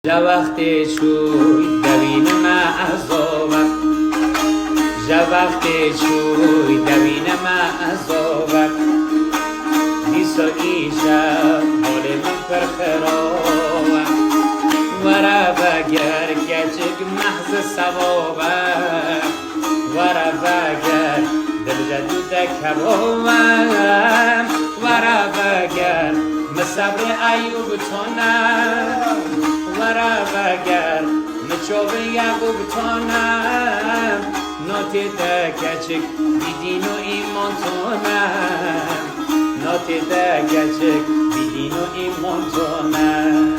جا وقتی شوی دوین ما عذابم جا وقتی شوی دوین ما عذابم دیسا ایشم حال من پر خرابم ورا بگر گچک محض ثوابم ورا بگر دل جدود کبابم ورا بگر مصبر ایوب تونم ورا بگر مچوب یعقوب تونم ناتی ده گچک بیدین و ایمان تونم ناتی ده گچک بیدین و ایمان تونم